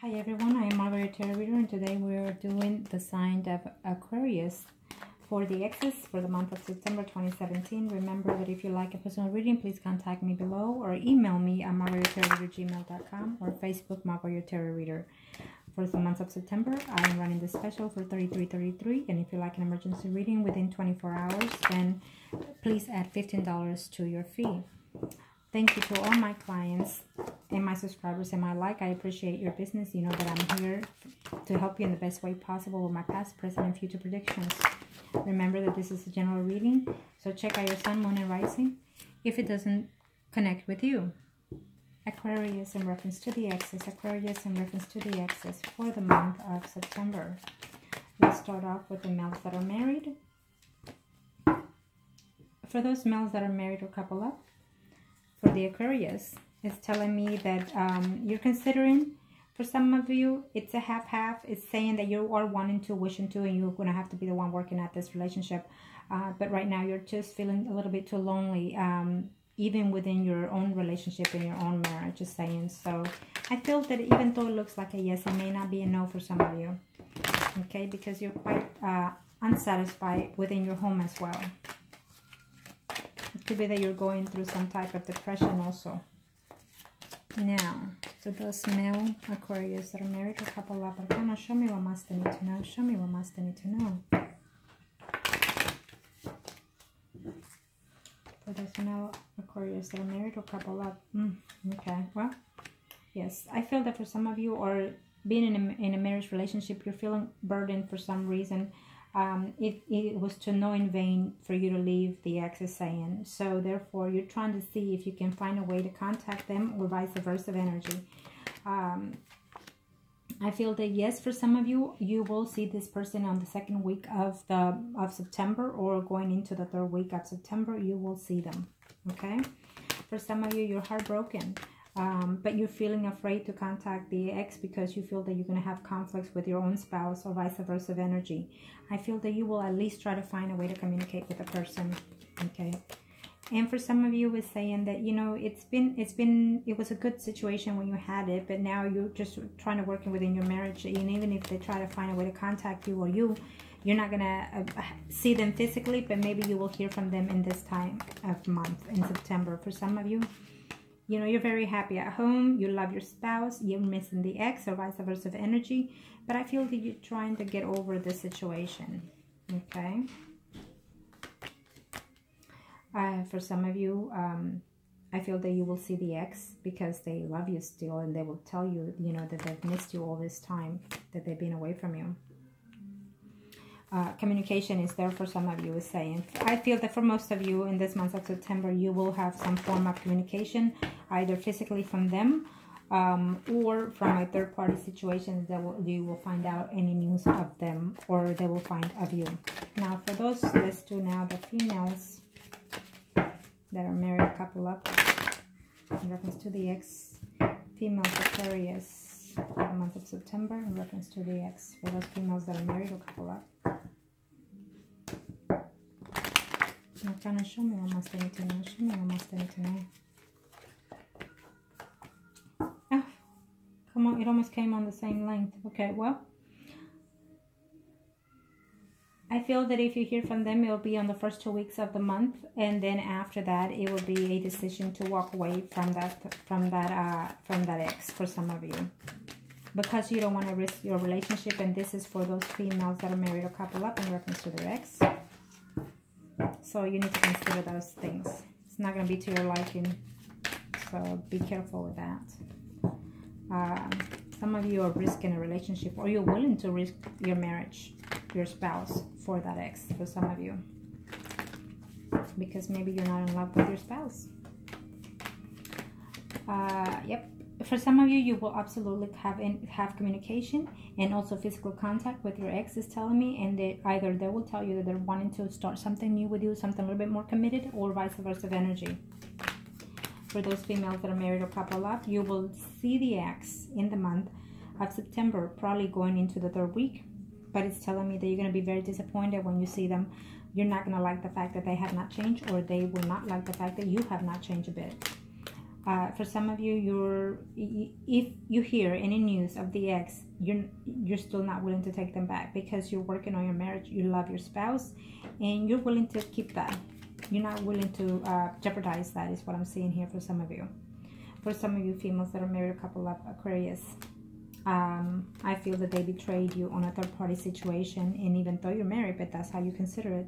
Hi everyone, I am Margourtarotreader, and today we are doing the sign of Aquarius for the X's for the month of September 2017. Remember that if you like a personal reading, please contact me below or email me at margourtarotreader@gmail.com or Facebook Margourtarotreader. For the month of September, I am running this special for $33.33, and if you like an emergency reading within 24 hours, then please add $15 to your fee. Thank you to all my clients and my subscribers and my like. I appreciate your business. You know that I'm here to help you in the best way possible with my past, present, and future predictions. Remember that this is a general reading, so check out your sun, moon, and rising if it doesn't connect with you. Aquarius in reference to the X's. Aquarius in reference to the X's for the month of September. Let's start off with the males that are married. For those males that are married or couple up, for the Aquarius, it's telling me that you're considering, for some of you, it's a half-half. It's saying that you are wanting to, wishing to, and you're going to have to be the one working at this relationship. But right now, you're just feeling a little bit too lonely, even within your own relationship and your own marriage, just saying. So I feel that even though it looks like a yes, it may not be a no for some of you. Okay, because you're quite unsatisfied within your home as well. It could be that you're going through some type of depression also. Now, to those male Aquarius that are married or couple up, show me what must they need to know. Show me what must they need to know. For those male Aquarius that are married or couple up. Okay, well, yes. I feel that for some of you, or being in a marriage relationship, you're feeling burdened for some reason. It was to no in vain for you to leave, the ex is saying. So therefore, you're trying to see if you can find a way to contact them, or vice versa energy. I feel that yes, for some of you, you will see this person on the second week of September, or going into the third week of September, you will see them. Okay, for some of you, you're heartbroken. But you're feeling afraid to contact the ex because you feel that you're going to have conflicts with your own spouse, or vice versa energy. I feel that you will at least try to find a way to communicate with the person. Okay. And for some of you, it's saying that, you know, it was a good situation when you had it, but now you're just trying to work within your marriage. And even if they try to find a way to contact you, or you're not going to see them physically, but maybe you will hear from them in this time of month in September. For some of you, you know, you're very happy at home, you love your spouse, you're missing the ex, or vice versa energy, but I feel that you're trying to get over the situation, okay? For some of you, I feel that you will see the ex because they love you still, and they will tell you, you know, that they've missed you all this time, that they've been away from you. Communication is there for some of you, is saying. I feel that for most of you in this month of September, you will have some form of communication, either physically from them, or from a third-party situation that you will find out any news of them, or they will find of you. Now, for those, let's do now the females that are married, couple up, in reference to the ex. Females Aquarius for the month of September, in reference to the ex. For those females that are married or couple up. Now, kind of show me what must I need to know. Show me what must I need to know. Oh, come on, it almost came on the same length. Okay, well, I feel that if you hear from them, it will be on the first 2 weeks of the month, and then after that, it will be a decision to walk away from that ex for some of you, because you don't want to risk your relationship. And this is for those females that are married or couple up in reference to their ex. So you need to consider those things. It's not going to be to your liking, so be careful with that. Some of you are risking a relationship, or you're willing to risk your marriage, your spouse, for that ex, for some of you, because maybe you're not in love with your spouse. Yep. For some of you, you will absolutely have communication and also physical contact with your ex, is telling me, and either they will tell you that they're wanting to start something new with you, something a little bit more committed, or vice versa energy. For those females that are married or couple up, you will see the ex in the month of September, probably going into the third week, but it's telling me that you're going to be very disappointed when you see them. You're not going to like the fact that they have not changed, or they will not like the fact that you have not changed a bit. For some of you, if you hear any news of the ex, you're still not willing to take them back because you're working on your marriage. You love your spouse, and you're willing to keep that. You're not willing to jeopardize that, is what I'm seeing here for some of you. For some of you females that are married, a couple of Aquarius, I feel that they betrayed you on a third-party situation, and even though you're married, but that's how you consider it,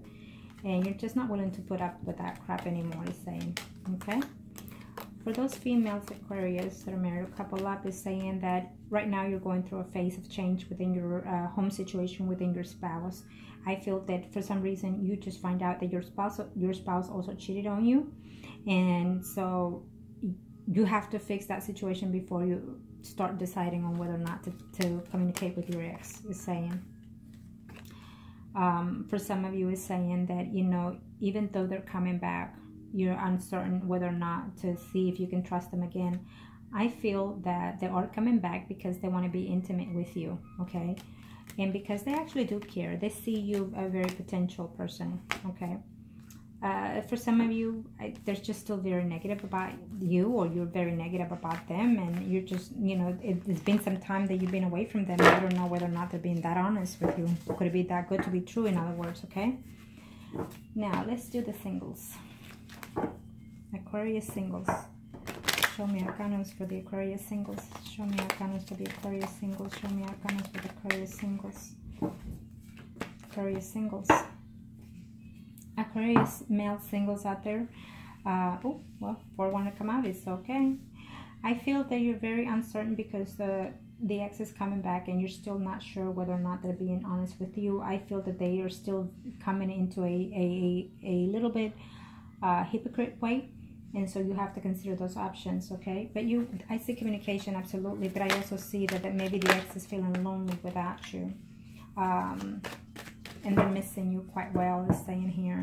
and you're just not willing to put up with that crap anymore, is saying, okay? For those females, Aquarius, that are married, a couple up, is saying that right now you're going through a phase of change within your home situation, within your spouse. I feel that for some reason you just find out that your spouse also cheated on you, and so you have to fix that situation before you start deciding on whether or not to communicate with your ex, is saying. For some of you, is saying that, you know, even though they're coming back, you're uncertain whether or not to see if you can trust them again. I feel that they are coming back because they want to be intimate with you, okay? And because they actually do care. They see you a very potential person, okay? For some of you, they're just still very negative about you, or you're very negative about them, and you're just, you know, it's been some time that you've been away from them. You don't know whether or not they're being that honest with you. Could it be that good to be true, in other words, okay? Now, let's do the singles. Aquarius singles. Show me arcanas for the Aquarius singles. Show me arcanas for the Aquarius singles. Show me arcanas for the Aquarius singles. Aquarius singles. Aquarius male singles out there. Oh, well, 4 want to come out. It's okay. I feel that you're very uncertain because the ex is coming back and you're still not sure whether or not they're being honest with you. I feel that they are still coming into a little bit hypocrite way. And so you have to consider those options, okay? But I see communication, absolutely. But I also see that maybe the ex is feeling lonely without you. And they're missing you quite well, is saying here.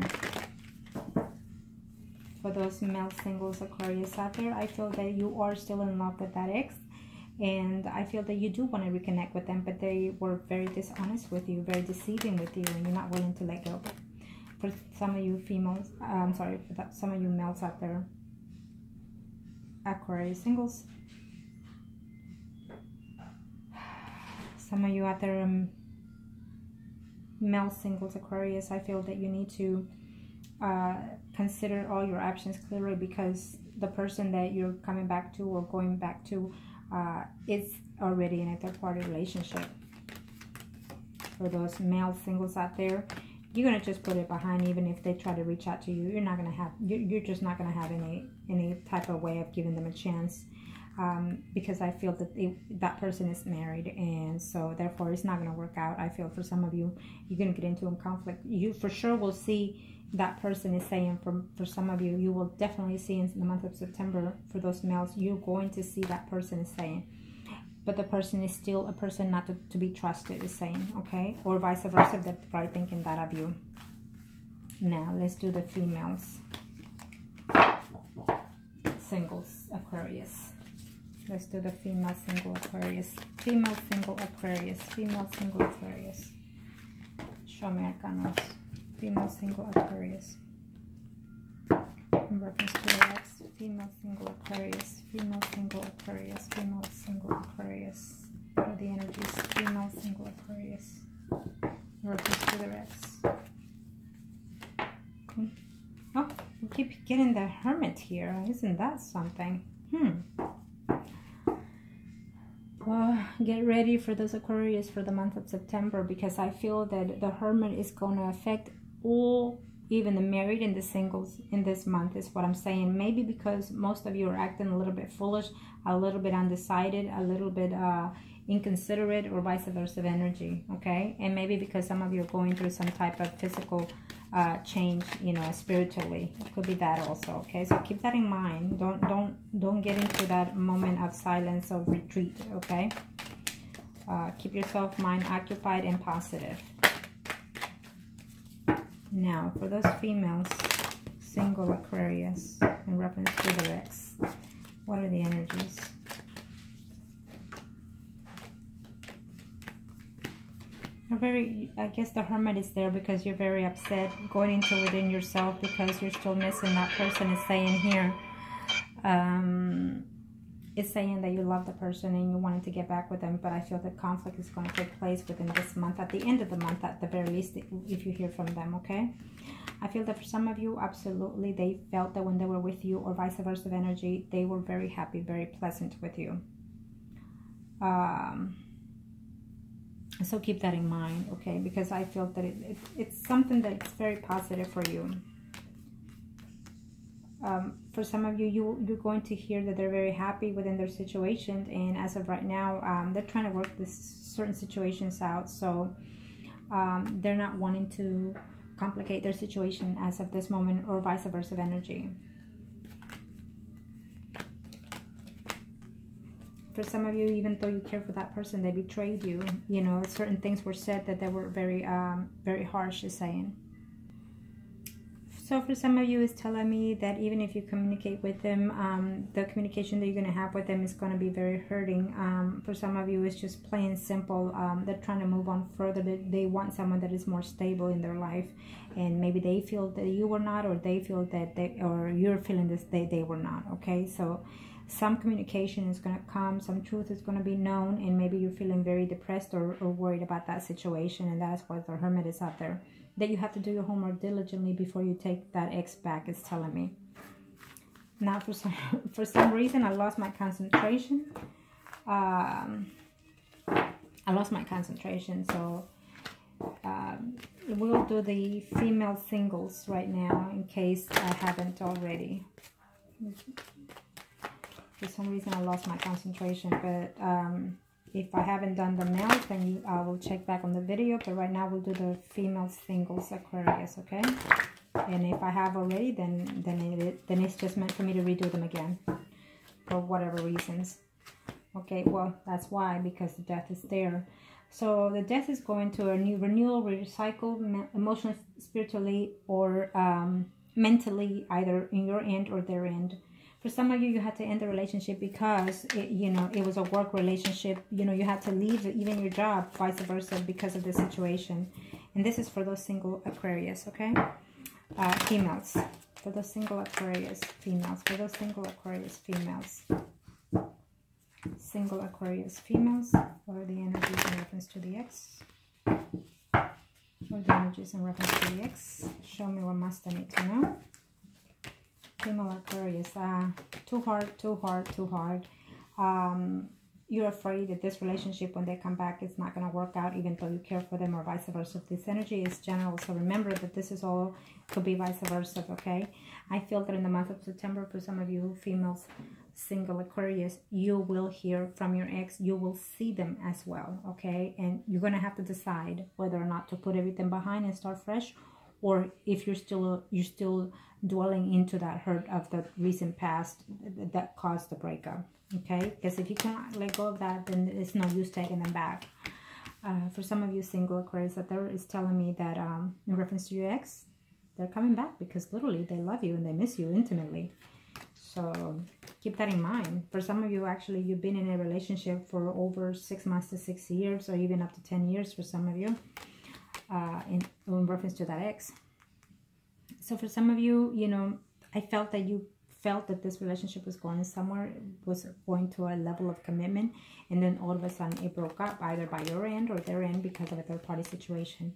For those male singles, Aquarius out there, I feel that you are still in love with that ex. And I feel that you do want to reconnect with them, but they were very dishonest with you, very deceiving with you, and you're not willing to let go. For some of you females, I'm sorry, for some of you males out there, Aquarius singles. Some of you out there, male singles, Aquarius, I feel that you need to consider all your options clearly, because the person that you're coming back to or going back to is already in a third-party relationship. For those male singles out there, you're gonna just put it behind. Even if they try to reach out to you, you're not gonna have. You're just not gonna have any type of way of giving them a chance, because I feel that that person is married, and so therefore it's not gonna work out. I feel for some of you, you're gonna get into a conflict. You for sure will see that person is saying. For some of you, you will definitely see in the month of September. For those males, you're going to see that person is saying. But the person is still a person not to be trusted, is saying, okay? Or vice versa, they're probably thinking that of you. Now, let's do the females. Singles, Aquarius. Let's do the female single Aquarius. Female single Aquarius. Female single Aquarius. Show me arcanas. Female single Aquarius. In reference to the ex. Female single Aquarius. Female single Aquarius. Female single Aquarius. What are the energies? Female single Aquarius. In reference to the ex. Oh, we keep getting the Hermit here. Isn't that something? Well, get ready for those Aquarius for the month of September, because I feel that the Hermit is going to affect all, even the married and the singles in this month, is what I'm saying. Maybe because most of you are acting a little bit foolish, a little bit undecided, a little bit inconsiderate, or vice versa of energy, okay? And maybe because some of you are going through some type of physical change, you know, spiritually. It could be that also, okay? So keep that in mind. Don't get into that moment of silence or retreat, okay? Keep yourself mind occupied and positive. Now, for those females, single Aquarius, in reference to the ex, what are the energies? I guess the Hermit is there because you're very upset, going into within yourself because you're still missing that person, is saying here. It's saying that you love the person and you wanted to get back with them, but I feel that conflict is going to take place within this month, at the end of the month, at the very least, if you hear from them, okay? I feel that for some of you, absolutely, they felt that when they were with you, or vice versa energy, they were very happy, very pleasant with you. So keep that in mind, okay? Because I feel that it's something that's very positive for you. For some of you, you're going to hear that they're very happy within their situation, and as of right now, they're trying to work this certain situations out. So they're not wanting to complicate their situation as of this moment, or vice versa energy. For some of you, even though you care for that person, they betrayed you. You know, certain things were said that they were very, very harsh, is saying. So for some of you, it's telling me that even if you communicate with them, the communication that you're going to have with them is going to be very hurting. For some of you, it's just plain simple. They're trying to move on further. They want someone that is more stable in their life. And maybe they feel that you were not, or they feel that or you're feeling this, they were not. Okay, so some communication is going to come. Some truth is going to be known. And maybe you're feeling very depressed or worried about that situation. And that's why the Hermit is out there. That you have to do your homework diligently before you take that ex back, is telling me. Now, for some reason, I lost my concentration. I lost my concentration, so we'll do the female singles right now, in case I haven't already. For some reason, I lost my concentration, but if I haven't done the males, then I will check back on the video. But right now, we'll do the female singles Aquarius, okay? And if I have already, then it's just meant for me to redo them again, for whatever reasons. Okay, well, that's why, because the death is there. So the death is going to a new renewal, recycle, emotionally, spiritually, or mentally, either in your end or their end. For some of you, you had to end the relationship because, it was a work relationship. You know, you had to leave even your job, vice versa, because of the situation. And this is for those single Aquarius, okay? Females. For those single Aquarius females. For those single Aquarius females. Single Aquarius females. What are the energies in reference to the ex? What are the energies in reference to the ex? Show me what must I need to know. Female Aquarius, too hard. You're afraid that this relationship, when they come back, it's not going to work out, even though you care for them, or vice versa. This energy is general, so remember that this is all, could be vice versa, okay? I feel that in the month of September, for some of you females, single Aquarius, you will hear from your ex. You will see them as well, okay? And you're going to have to decide whether or not to put everything behind and start fresh, or if you're still dwelling into that hurt of the recent past that caused the breakup, okay? Because if you cannot let go of that, then it's no use taking them back. For some of you single Aquarius, that there is telling me that in reference to your ex, they're coming back because literally they love you and they miss you intimately. So keep that in mind. For some of you, actually, you've been in a relationship for over 6 months to 6 years, or even up to 10 years for some of you. In reference to that ex. So for some of you, I felt that you felt that this relationship was going somewhere, was going to a level of commitment, and then all of a sudden it broke up, either by your end or their end, because of a third-party situation.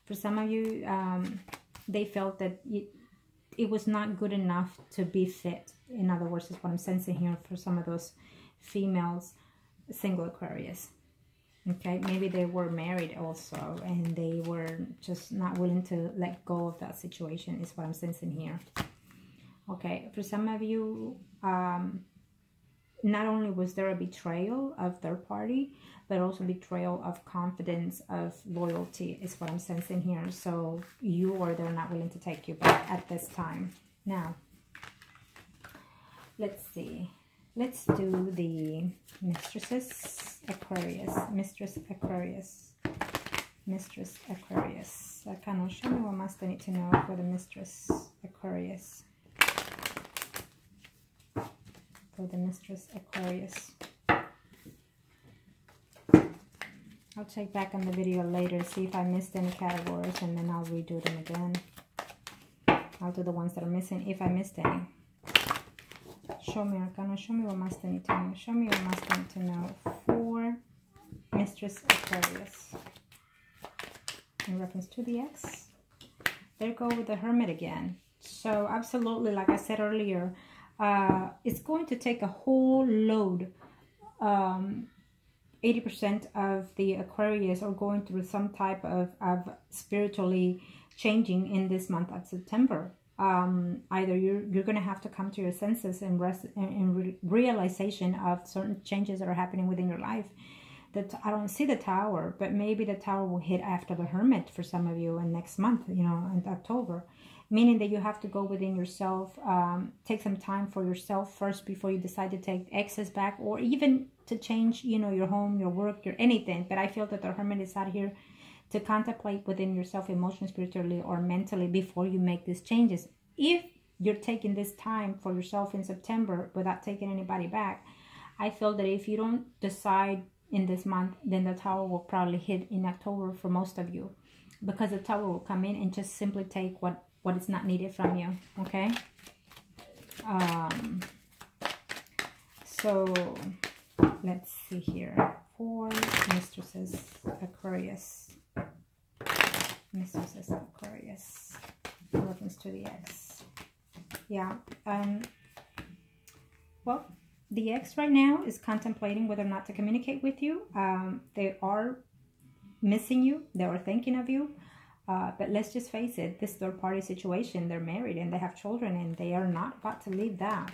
For some of you, they felt that it was not good enough to be fit. In other words, is what I'm sensing here for some of those females, single Aquarius. Okay, maybe they were married also, and they were just not willing to let go of that situation, is what I'm sensing here. Okay, for some of you, not only was there a betrayal of third party, but also betrayal of confidence, of loyalty, is what I'm sensing here. So you or they're not willing to take you back at this time. Now, let's see. Let's do the mistresses Aquarius. Mistress Aquarius. Mistress Aquarius. Arcano, show me what must I need to know for the Mistress Aquarius. For the Mistress Aquarius. I'll check back on the video later, see if I missed any categories, and then I'll redo them again. I'll do the ones that are missing if I missed any. Show me, Arcana. Show me what Master need to know. Show me what Master need to know for Mistress Aquarius. In reference to the ex. There go with the Hermit again. So absolutely, like I said earlier, it's going to take a whole load. 80% of the Aquarius are going through some type of spiritually changing in this month of September. Either you're going to have to come to your senses and realization of certain changes that are happening within your life. That I don't see the Tower, but maybe the Tower will hit after the Hermit for some of you in next month, you know, in October. Meaning that you have to go within yourself, take some time for yourself first before you decide to take exes back, or even to change, you know, your home, your work, your anything. But I feel that the Hermit is out here to contemplate within yourself emotionally, spiritually, or mentally before you make these changes. If you're taking this time for yourself in September without taking anybody back, I feel that if you don't decide in this month, then the Tower will probably hit in October for most of you, because the Tower will come in and just simply take what is not needed from you. Okay. So let's see here for Mistresses Aquarius. Mistresses Aquarius. In reference to the ex. Yeah. Well, the ex right now is contemplating whether or not to communicate with you. They are missing you. They are thinking of you. But let's just face it, this third-party situation, they're married and they have children and they are not about to leave that.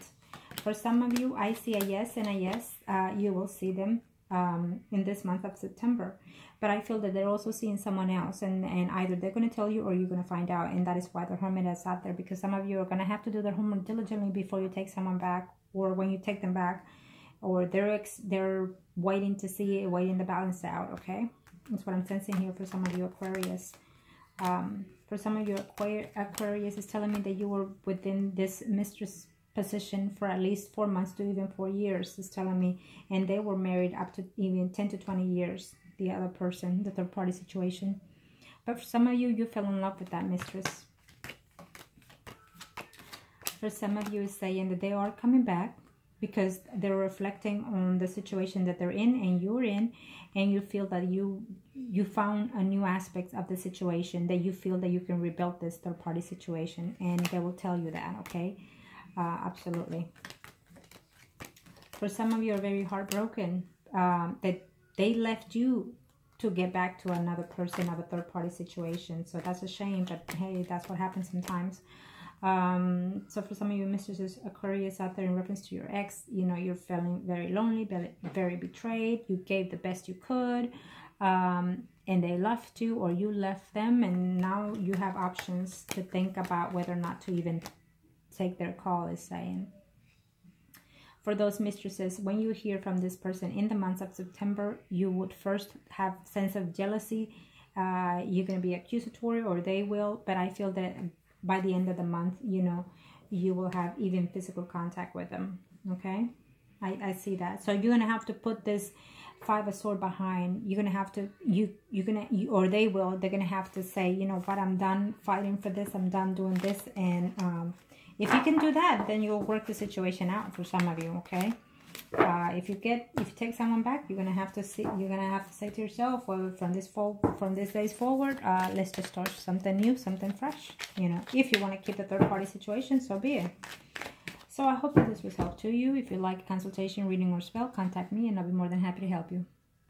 For some of you, I see a yes and a yes. You will see them in this month of September. But I feel that they're also seeing someone else, and either they're going to tell you or you're going to find out. And that is why the Hermit is out there, because some of you are going to have to do their homework diligently before you take someone back, or when you take them back, or they're waiting to see it, waiting to balance it out. Okay, that's what I'm sensing here for some of you Aquarius. For some of you Aquarius is telling me that you were within this mistress position for at least 4 months to even 4 years, is telling me, and they were married up to even 10 to 20 years, the other person, the third party situation. But for some of you, you fell in love with that mistress. For some of you, is saying that they are coming back because they're reflecting on the situation that they're in and you're in, and you feel that you found a new aspect of the situation, that you feel that you can rebuild this third party situation, and they will tell you that. Okay. Absolutely. For some of you are very heartbroken that they left you to get back to another person of a third-party situation. So that's a shame, but hey, that's what happens sometimes. So for some of you Mistresses Aquarius out there, in reference to your ex, you know, you're feeling very lonely, very betrayed. You gave the best you could, and they left you, or you left them, and now you have options to think about whether or not to even take their call, is saying. For those mistresses, when you hear from this person in the month of September, you would first have a sense of jealousy. You're going to be accusatory, or they will, but I feel that by the end of the month, you know, you will have even physical contact with them. Okay, I see that. So you're going to have to put this Five of Swords behind. You're going to have to, or they will, they're going to have to say, you know what, I'm done fighting for this, I'm done doing this. And if you can do that, then you'll work the situation out for some of you. Okay. If you take someone back, you're gonna have to see. You're gonna have to say to yourself, well, from this days forward, let's just start something new, something fresh. You know, if you want to keep the third-party situation, so be it. So I hope that this was helpful to you. If you like consultation, reading, or spell, contact me, and I'll be more than happy to help you.